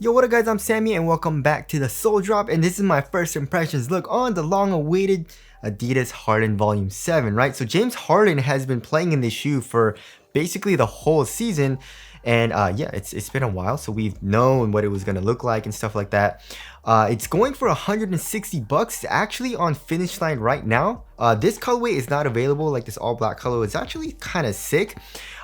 Yo, what up guys, I'm Sammy and welcome back to the Soul Drop, and this is my first impressions look on the long awaited Adidas Harden Volume 7, right? So James Harden has been playing in this shoe for basically the whole season, and yeah, it's been a while, so we've known what it was gonna look like and stuff like that. It's going for 160 bucks. It's actually on Finish Line right now. This colorway is not available, like this all black colorway. It's actually kind of sick.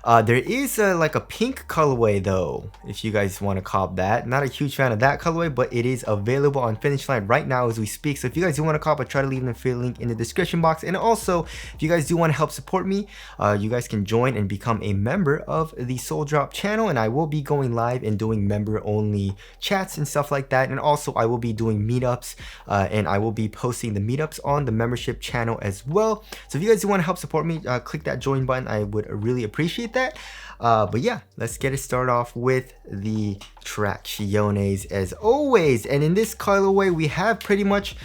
There is like a pink colorway though, if you guys want to cop that. Not a huge fan of that colorway, but it is available on Finish Line right now as we speak. So if you guys do want to cop, I try to leave an affiliate link in the description box. And also, if you guys do want to help support me, you guys can join and become a member of the Soul Drop channel, and I will be going live and doing member only chats and stuff like that. And also I will be doing meetups, and I will be posting the meetups on the membership channel as well. So if you guys do want to help support me, click that join button. I would really appreciate that. But yeah, let's get it started off with the Tracciones as always. And in this colorway, we have pretty much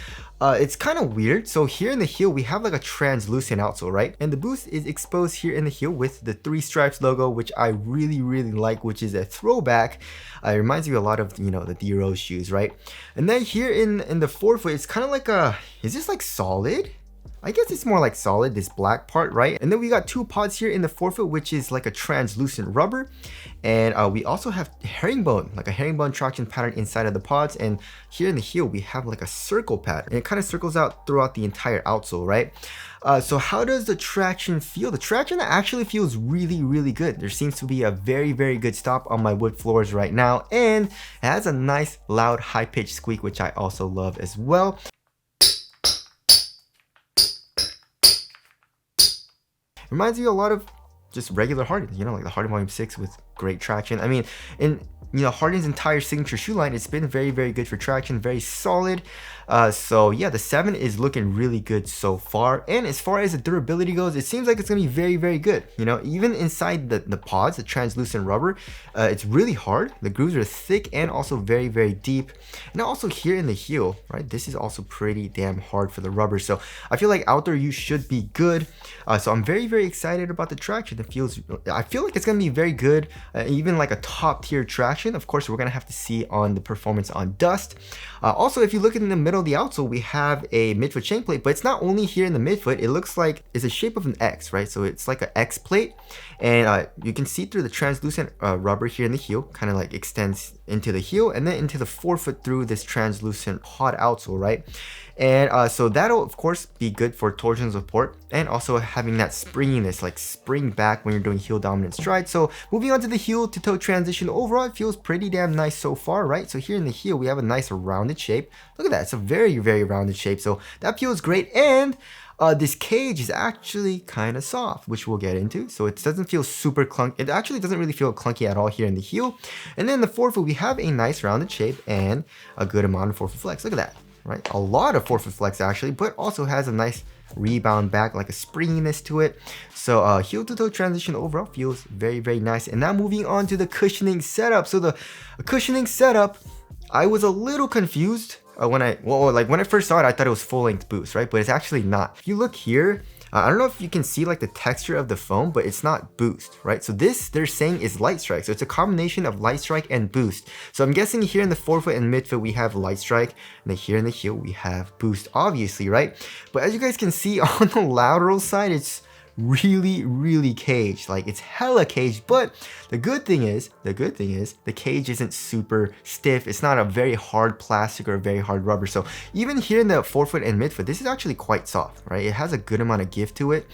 it's kind of weird. So here in the heel, we have like a translucent outsole, right? And the boost is exposed here in the heel with the 3 stripes logo, which I really like, which is a throwback. It reminds me a lot of, you know, the D Rose shoes, right? And then here in the forefoot, it's kind of like a, is this like solid? I guess it's more like solid, this black part, right? And then we got 2 pods here in the forefoot, which is like a translucent rubber. And we also have herringbone, like a herringbone traction pattern inside of the pods. And here in the heel, we have like a circle pattern. And it kind of circles out throughout the entire outsole, right? So how does the traction feel? The traction actually feels really good. There seems to be a very good stop on my wood floors right now. And it has a nice, loud, high-pitched squeak, which I also love as well. Reminds me a lot of just regular Harden, you know, like the Harden Volume 6 with great traction. I mean, you know, Harden's entire signature shoe line, it's been very good for traction, very solid. So yeah, the 7 is looking really good so far. And as far as the durability goes, it seems like it's gonna be very good. You know, even inside the pods, the translucent rubber, it's really hard. The grooves are thick and also very deep. And also here in the heel, right, this is also pretty damn hard for the rubber. So I feel like outdoor use should be good. So I'm very excited about the traction. I feel like it's gonna be very good, even like a top tier traction. Of course, we're gonna have to see on the performance on dust. Also, if you look in the middle of the outsole, we have a midfoot shank plate, but it's not only here in the midfoot. It looks like it's a shape of an X, right? So it's like an X plate, and you can see through the translucent rubber here in the heel, kind of like extends into the heel and then into the forefoot through this translucent pod outsole, right? And so that'll of course be good for torsion support and also having that springiness, like spring back when you're doing heel dominant stride. So moving on to the heel to toe transition, overall it feels pretty damn nice so far, right? So here in the heel we have a nice rounded shape. Look at that, it's a very rounded shape, so that feels great. And this cage is actually kind of soft, which we'll get into. So it doesn't feel super clunky. It actually doesn't really feel clunky at all here in the heel. And then the forefoot, we have a nice rounded shape and a good amount of forefoot flex. Look at that, right? A lot of forefoot flex actually, but also has a nice rebound back, like a springiness to it. So heel to toe transition overall feels very nice. And now moving on to the cushioning setup. So the cushioning setup, I was a little confused when I first saw it. I thought it was full length boost, right? But it's actually not. If you look here, I don't know if you can see like the texture of the foam, but it's not boost, right? So this, they're saying, is light strike. So it's a combination of light strike and boost. So I'm guessing here in the forefoot and midfoot, we have light strike, and then here in the heel, we have boost, obviously, right? But as you guys can see on the lateral side, it's really caged. Like, it's hella caged. But the good thing is the cage isn't super stiff. It's not a very hard plastic or a very hard rubber. So even here in the forefoot and midfoot, this is actually quite soft, right? It has a good amount of give to it.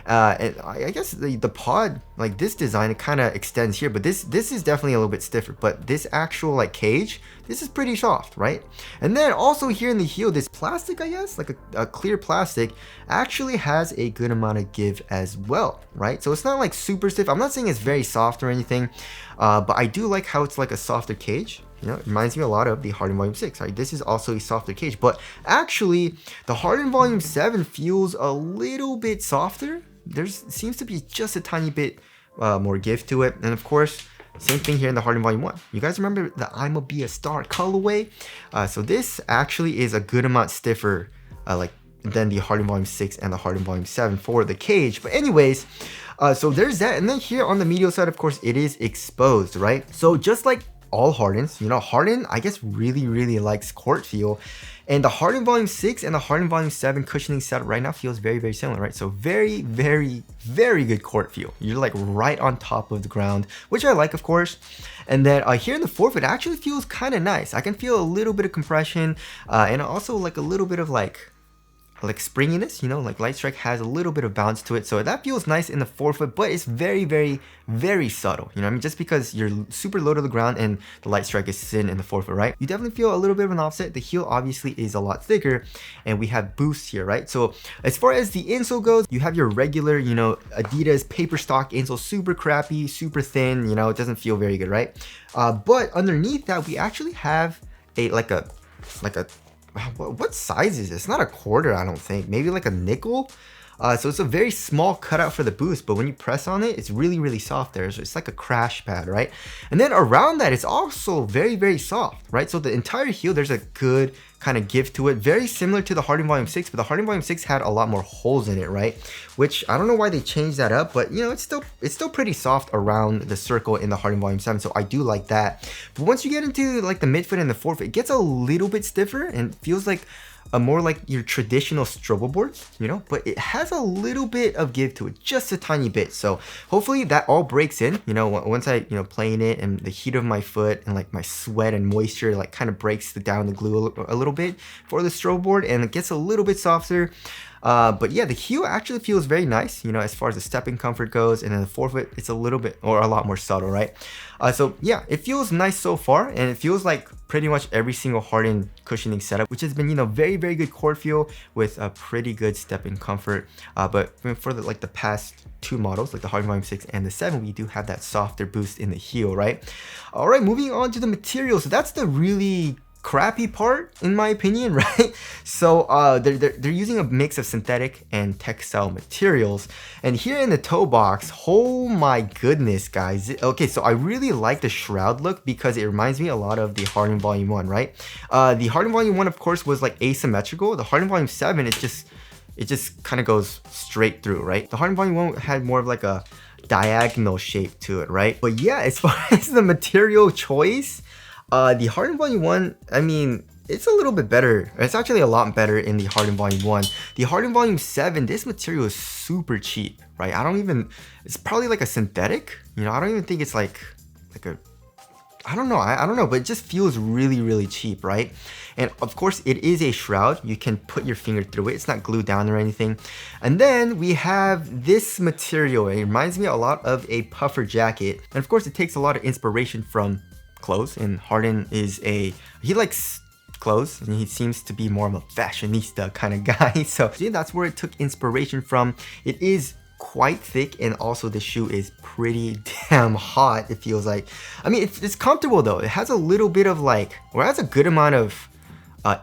And I guess the pod, like this design, it kind of extends here, but this is definitely a little bit stiffer. But this actual like cage, this is pretty soft, right? And then also here in the heel, this plastic, I guess, like a clear plastic, actually has a good amount of give as well, right? So it's not like super stiff. I'm not saying it's very soft or anything, but I do like how it's like a softer cage. You know, it reminds me a lot of the Harden Volume 6, right? This is also a softer cage, but actually the Harden Volume 7 feels a little bit softer. There seems to be just a tiny bit more give to it. And of course, same thing here in the Harden Volume 1. You guys remember the I'ma Be a Star colorway? So this actually is a good amount stiffer than the Harden Volume 6 and the Harden Volume 7 for the cage. But anyways, So there's that. And then here on the medial side, of course, it is exposed, right? So just like all Hardens. You know, Harden, I guess, really likes court feel. And the Harden Volume 6 and the Harden Volume 7 cushioning setup right now feels very similar, right? So very good court feel. You're like right on top of the ground, which I like, of course. And then here in the forefoot, it actually feels kind of nice. I can feel a little bit of compression and also like a little bit of like springiness, you know, like Light Strike has a little bit of bounce to it, so that feels nice in the forefoot, but it's very subtle, you know what I mean? Just because you're super low to the ground and the Light Strike is thin in the forefoot, right? You definitely feel a little bit of an offset. The heel obviously is a lot thicker, and we have boosts here, right? So as far as the insole goes, you have your regular, you know, Adidas paper stock insole, super crappy, super thin, you know, it doesn't feel very good, right? But underneath that, we actually have like a what size is this? It's not a quarter, I don't think. Maybe like a nickel. So it's a very small cutout for the boost, but when you press on it, it's really soft there. So it's like a crash pad, right? And then around that, it's also very soft, right? So the entire heel, there's a good kind of give to it. Very similar to the Harden Volume 6, but the Harden Volume 6 had a lot more holes in it, right? Which I don't know why they changed that up, but you know, it's still pretty soft around the circle in the Harden Volume 7, so I do like that. But once you get into like the midfoot and the forefoot, it gets a little bit stiffer and feels like a more like your traditional Strobo boards, you know, but it has a little bit of give to it, just a tiny bit. So hopefully that all breaks in, you know, once I, you know, playing it and the heat of my foot and like my sweat and moisture like kind of breaks down the glue a little bit for the Strobo board, and it gets a little bit softer. But yeah, the heel actually feels very nice, you know, as far as the stepping comfort goes, and then the forefoot, it's a little bit or a lot more subtle, right? So yeah, it feels nice so far, and it feels like pretty much every single Harden cushioning setup, which has been, you know, very good court feel with a pretty good stepping comfort. But for the like the past two models, like the Harden Volume 6 and the 7, we do have that softer boost in the heel, right? All right, moving on to the material. So that's the really crappy part in my opinion, right? So they're using a mix of synthetic and textile materials, and here in the toe box, oh my goodness guys, okay, so I really like the shroud look because it reminds me a lot of the Harden Volume 1, right? The Harden Volume 1 of course was like asymmetrical. The Harden Volume 7, it just kind of goes straight through, right? The Harden Volume 1 had more of like a diagonal shape to it, right? But yeah, as far as the material choice, the Harden Volume 1, I mean, it's a little bit better. It's actually a lot better in the Harden Volume 1. The Harden Volume 7, this material is super cheap, right? It's probably like a synthetic, you know, I don't even think it's like a, I don't know, but it just feels really cheap, right? And of course, it is a shroud. You can put your finger through it. It's not glued down or anything. And then we have this material. It reminds me a lot of a puffer jacket. And of course, it takes a lot of inspiration from clothes, and Harden is he likes clothes, and he seems to be more of a fashionista kind of guy. So yeah, that's where it took inspiration from. It is quite thick, and also the shoe is pretty damn hot, it feels like. I mean, it's comfortable though. It has a little bit of like, or it has a good amount of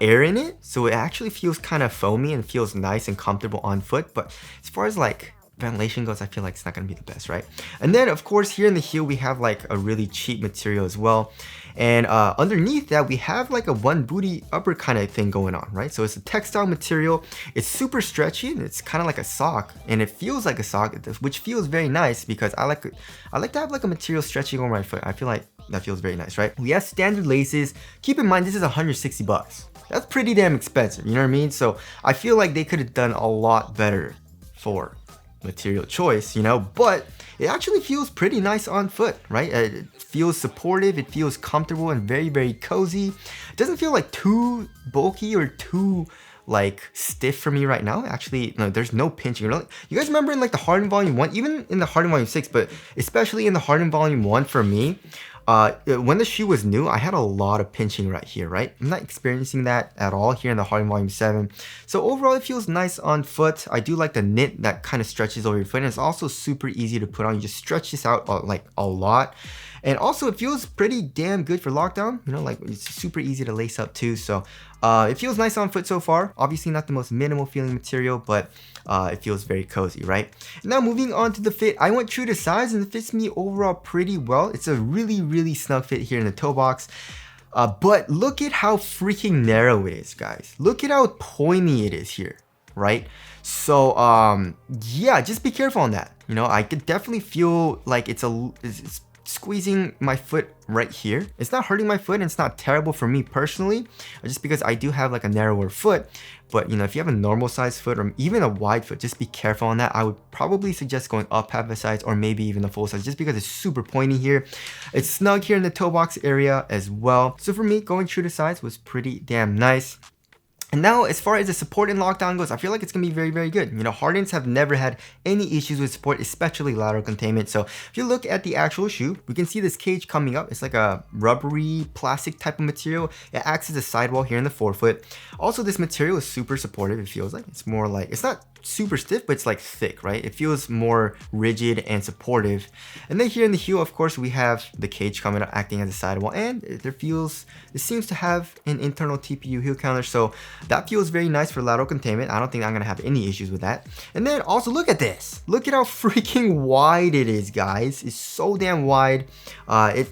air in it, so it actually feels kind of foamy and feels nice and comfortable on foot. But as far as like ventilation goes, I feel like it's not gonna be the best, right? And then of course here in the heel we have like a really cheap material as well, and underneath that we have like a one booty upper kind of thing going on, right? So it's a textile material, it's super stretchy, and it's kind of like a sock, and it feels like a sock, which feels very nice because I like to have like a material stretching over my foot. I feel like that feels very nice, right? We have standard laces. Keep in mind this is 160 bucks. That's pretty damn expensive, you know what I mean? So I feel like they could have done a lot better for material choice, you know, but it actually feels pretty nice on foot, right? It feels supportive, it feels comfortable and very cozy. It doesn't feel like too bulky or too like stiff for me right now. Actually, no, there's no pinching. You guys remember in like the Harden Volume 1, even in the Harden Volume 6, but especially in the Harden Volume 1 for me, when the shoe was new, I had a lot of pinching right here, right? I'm not experiencing that at all here in the Harden Volume 7. So overall, it feels nice on foot. I do like the knit that kind of stretches over your foot, and it's also super easy to put on. You just stretch this out like a lot. And also it feels pretty damn good for lockdown, you know, like it's super easy to lace up too. So it feels nice on foot so far. Obviously not the most minimal feeling material, but it feels very cozy, right? Now moving on to the fit, I went true to size and it fits me overall pretty well. It's a really snug fit here in the toe box. But look at how freaking narrow it is, guys. Look at how pointy it is here, right? So yeah, just be careful on that. You know, I could definitely feel like it's squeezing my foot right here. It's not hurting my foot and it's not terrible for me personally, just because I do have like a narrower foot. But you know, if you have a normal size foot or even a wide foot, just be careful on that. I would probably suggest going up half a size or maybe even a full size, just because it's super pointy here. It's snug here in the toe box area as well. So for me, going true to size was pretty damn nice. And now, as far as the support and lockdown goes, I feel like it's going to be very, very good. You know, Hardens have never had any issues with support, especially lateral containment. So if you look at the actual shoe, we can see this cage coming up. It's like a rubbery plastic type of material. It acts as a sidewall here in the forefoot. Also, this material is super supportive. It feels like it's more like, it's not super stiff, but it's like thick, right? It feels more rigid and supportive. And then here in the heel, of course, we have the cage coming up, acting as a sidewall, and it seems to have an internal TPU heel counter, so that feels very nice for lateral containment. I don't think I'm gonna have any issues with that. And then also look at this. Look at how freaking wide it is, guys. It's so damn wide.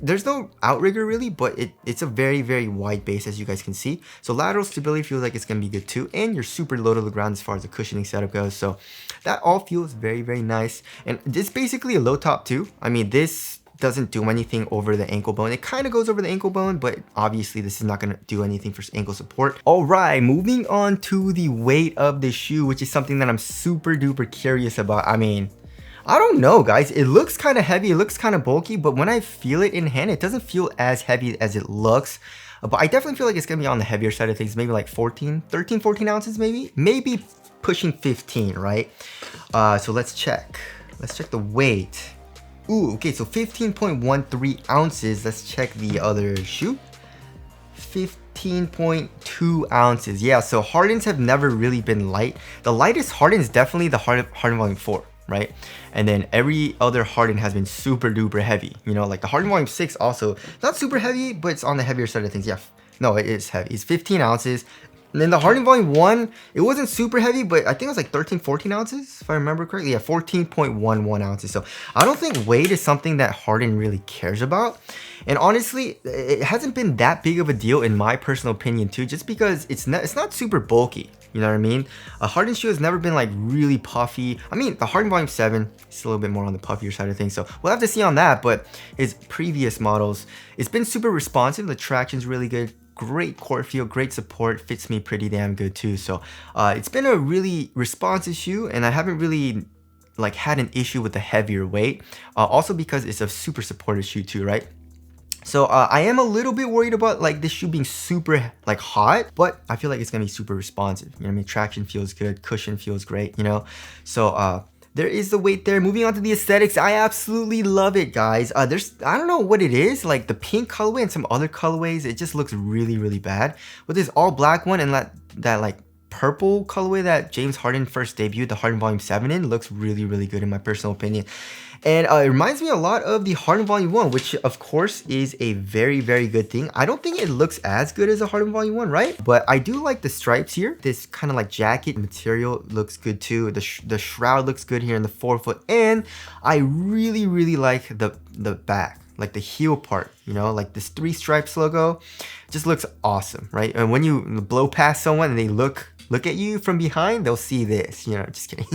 There's no outrigger really, but it's a very, very wide base, as you guys can see. So lateral stability feels like it's gonna be good too, and you're super low to the ground as far as the cushioning setup goes. So that all feels very, very nice. And this is basically a low top too. I mean, this doesn't do anything over the ankle bone. It kind of goes over the ankle bone, but obviously this is not going to do anything for ankle support. All right, moving on to the weight of the shoe, which is something that I'm super duper curious about. I mean, I don't know, guys. It looks kind of heavy. It looks kind of bulky, but when I feel it in hand, it doesn't feel as heavy as it looks. But I definitely feel like it's going to be on the heavier side of things, maybe like 13, 14 ounces, maybe pushing 15, right? So let's check. Let's check the weight. Ooh, okay, so 15.13 ounces. Let's check the other shoe. 15.2 ounces. Yeah, so Hardens have never really been light. The lightest Harden is definitely the Harden Volume 4, right? And then every other Harden has been super duper heavy. You know, like the Harden Volume 6 also, not super heavy, but it's on the heavier side of things. Yeah, no, it is heavy. It's 15 ounces. And then the Harden Volume 1, it wasn't super heavy, but I think it was like 13, 14 ounces, if I remember correctly. Yeah, 14.11 ounces. So I don't think weight is something that Harden really cares about. And honestly, it hasn't been that big of a deal in my personal opinion too, just because it's not super bulky. You know what I mean? A Harden shoe has never been like really puffy. I mean, the Harden Volume 7 is a little bit more on the puffier side of things, so we'll have to see on that. But his previous models, it's been super responsive. The traction's really good. Great core feel, great support, fits me pretty damn good too. So it's been a really responsive shoe, and I haven't really like had an issue with the heavier weight. Also because it's a super supportive shoe too, right? So I am a little bit worried about like this shoe being super like hot, but I feel like it's gonna be super responsive. You know what I mean? Traction feels good, cushion feels great, you know? So there is the weight there. Moving on to the aesthetics, I absolutely love it, guys. I don't know what it is, like the pink colorway and some other colorways, it just looks really, really bad. With this all black one and that like purple colorway that James Harden first debuted the Harden Volume 7 in, looks really, really good in my personal opinion. And it reminds me a lot of the Harden Volume 1, which of course is a very, very good thing. I don't think it looks as good as a Harden Volume 1, right? But I do like the stripes here. This kind of like jacket material looks good too. The shroud looks good here in the forefoot. And I really, really like the back, like the heel part, you know, like this 3 stripes logo just looks awesome, right? And when you blow past someone and they look at you from behind, they'll see this, you know, just kidding.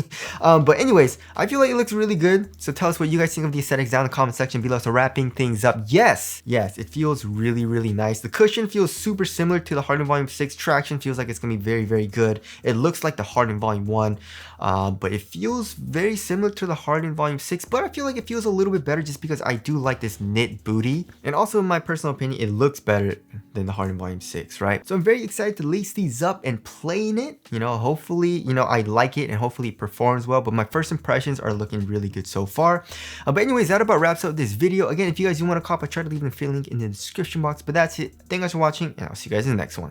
But anyways, I feel like it looks really good. So tell us what you guys think of the aesthetics down in the comment section below. So wrapping things up, yes, it feels really, really nice. The cushion feels super similar to the Harden Volume 6. Traction feels like it's gonna be very, very good. It looks like the Harden Volume 1, but it feels very similar to the Harden Volume 6, but I feel like it feels a little bit better just because I do like this knit booty. And also in my personal opinion, it looks better than the Harden Volume 6, right? So I'm very excited to lace these up and play in it. You know, hopefully, you know, I like it and hopefully it performs well, but my first impressions are looking really good so far. But anyways, that about wraps up this video. Again, if you guys do want to cop, I try to leave the affiliate link in the description box, but that's it. Thank you guys for watching, and I'll see you guys in the next one.